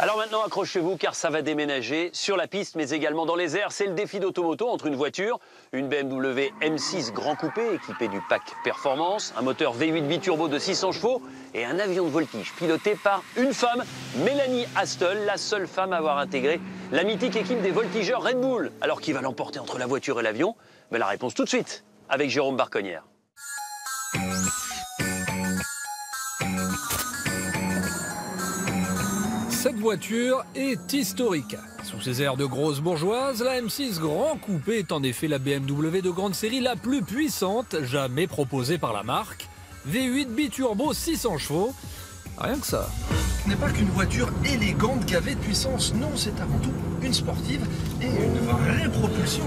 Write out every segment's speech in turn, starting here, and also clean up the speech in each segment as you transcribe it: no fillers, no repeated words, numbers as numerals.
Alors maintenant, accrochez-vous car ça va déménager sur la piste mais également dans les airs. C'est le défi d'Automoto entre une voiture, une BMW M6 Grand Coupé équipée du pack Performance, un moteur V8 biturbo de 600 chevaux et un avion de voltige piloté par une femme, Mélanie Astle, la seule femme à avoir intégré la mythique équipe des voltigeurs Red Bull. Alors qui va l'emporter entre la voiture et l'avion? La réponse tout de suite avec Jérôme Barconnière. Cette voiture est historique. Sous ses airs de grosse bourgeoise, la M6 Grand Coupé est en effet la BMW de grande série la plus puissante jamais proposée par la marque. V8 biturbo 600 chevaux, rien que ça. Ce n'est pas qu'une voiture élégante gavée de puissance, non, c'est avant tout une sportive et une vraie propulsion.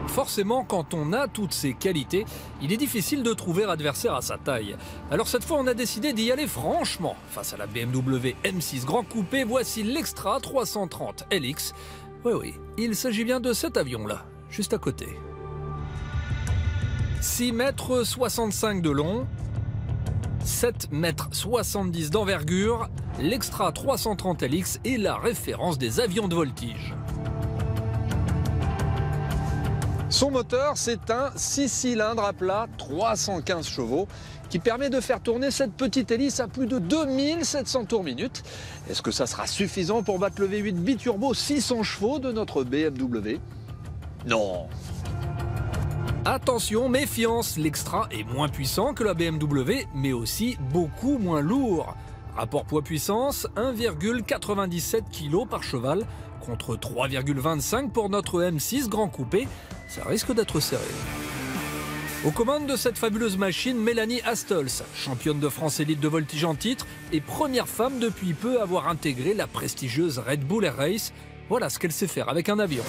Forcément, quand on a toutes ces qualités, il est difficile de trouver adversaire à sa taille. Alors cette fois, on a décidé d'y aller franchement. Face à la BMW M6 Grand Coupé, voici l'Extra 330 LX. Oui, il s'agit bien de cet avion-là, juste à côté. 6,65 m de long, 7,70 m d'envergure, l'Extra 330 LX est la référence des avions de voltige. Son moteur, c'est un 6 cylindres à plat, 315 chevaux, qui permet de faire tourner cette petite hélice à plus de 2700 tours minute. Est-ce que ça sera suffisant pour battre le V8 biturbo 600 chevaux de notre BMW? Non. Attention, méfiance, l'Extra est moins puissant que la BMW, mais aussi beaucoup moins lourd. Rapport poids-puissance, 1,97 kg par cheval, contre 3,25 pour notre M6 Grand Coupé. Ça risque d'être serré. Aux commandes de cette fabuleuse machine, Mélanie Astles, championne de France élite de voltige en titre et première femme depuis peu à avoir intégré la prestigieuse Red Bull Air Race. Voilà ce qu'elle sait faire avec un avion.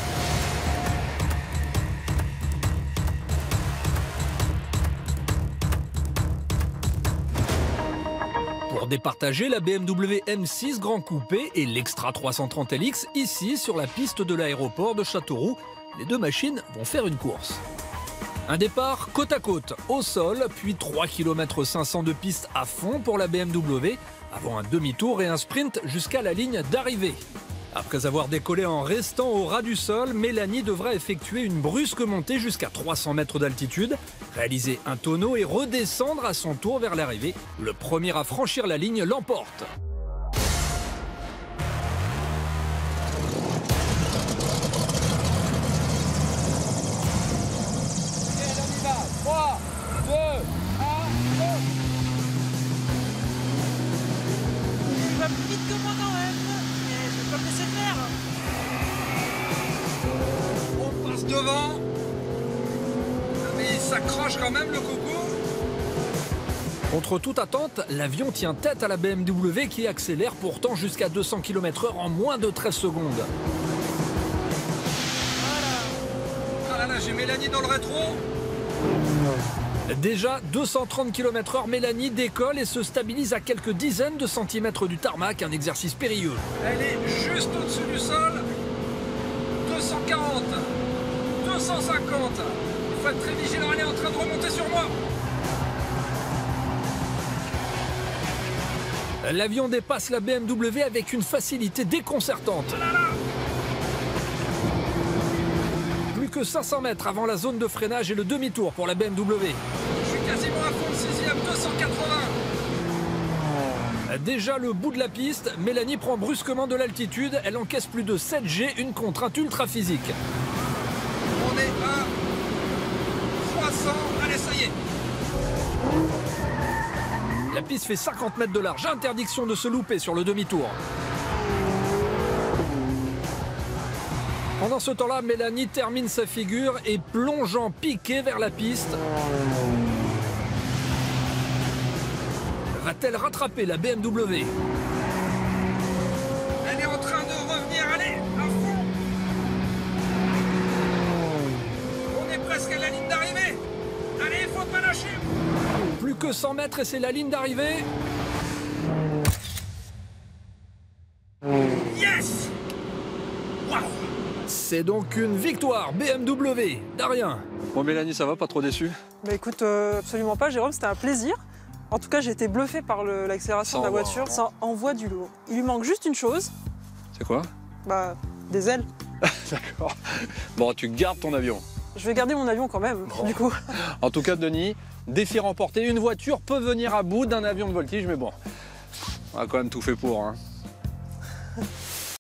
Pour départager la BMW M6 Grand Coupé et l'Extra 330 LX ici sur la piste de l'aéroport de Châteauroux, les deux machines vont faire une course. Un départ côte à côte, au sol, puis 3,5 km de piste à fond pour la BMW, avant un demi-tour et un sprint jusqu'à la ligne d'arrivée. Après avoir décollé en restant au ras du sol, Mélanie devra effectuer une brusque montée jusqu'à 300 mètres d'altitude, réaliser un tonneau et redescendre à son tour vers l'arrivée. Le premier à franchir la ligne l'emporte. Vite que moi quand même, mais je vais pas me laisser faire. On passe devant, mais il s'accroche quand même le coco. Contre toute attente, l'avion tient tête à la BMW qui accélère pourtant jusqu'à 200 km/h en moins de 13 secondes. Voilà. Ah là, j'ai Mélanie dans le rétro. Déjà 230 km/h, Mélanie décolle et se stabilise à quelques dizaines de centimètres du tarmac, un exercice périlleux. Elle est juste au-dessus du sol. 240, 250. Il faut être très vigilant, elle est en train de remonter sur moi. L'avion dépasse la BMW avec une facilité déconcertante. Plus que 500 mètres avant la zone de freinage et le demi-tour pour la BMW. Je suis quasiment à fond, 6e, 280. Déjà le bout de la piste, Mélanie prend brusquement de l'altitude, elle encaisse plus de 7 G, une contrainte ultra physique. On est à 300, allez ça y est. La piste fait 50 mètres de large, interdiction de se louper sur le demi-tour. Pendant ce temps-là, Mélanie termine sa figure et plonge en piqué vers la piste. Va-t-elle rattraper la BMW? Elle est en train de revenir, allez, à fond. On est presque à la ligne d'arrivée. Allez, il faut pas lâcher. Plus que 100 mètres et c'est la ligne d'arrivée. Yes. Waouh. C'est donc une victoire BMW. Darien. Bon Mélanie, ça va, pas trop déçu? Bah écoute, absolument pas Jérôme, c'était un plaisir. En tout cas, j'ai été bluffé par l'accélération de la voiture. Ça envoie du lourd. Il lui manque juste une chose. C'est quoi? Bah, des ailes. D'accord. Bon, tu gardes ton avion. Je vais garder mon avion quand même, du coup. En tout cas, Denis, défi remporté. Une voiture peut venir à bout d'un avion de voltige, mais bon, on a quand même tout fait pour. Hein.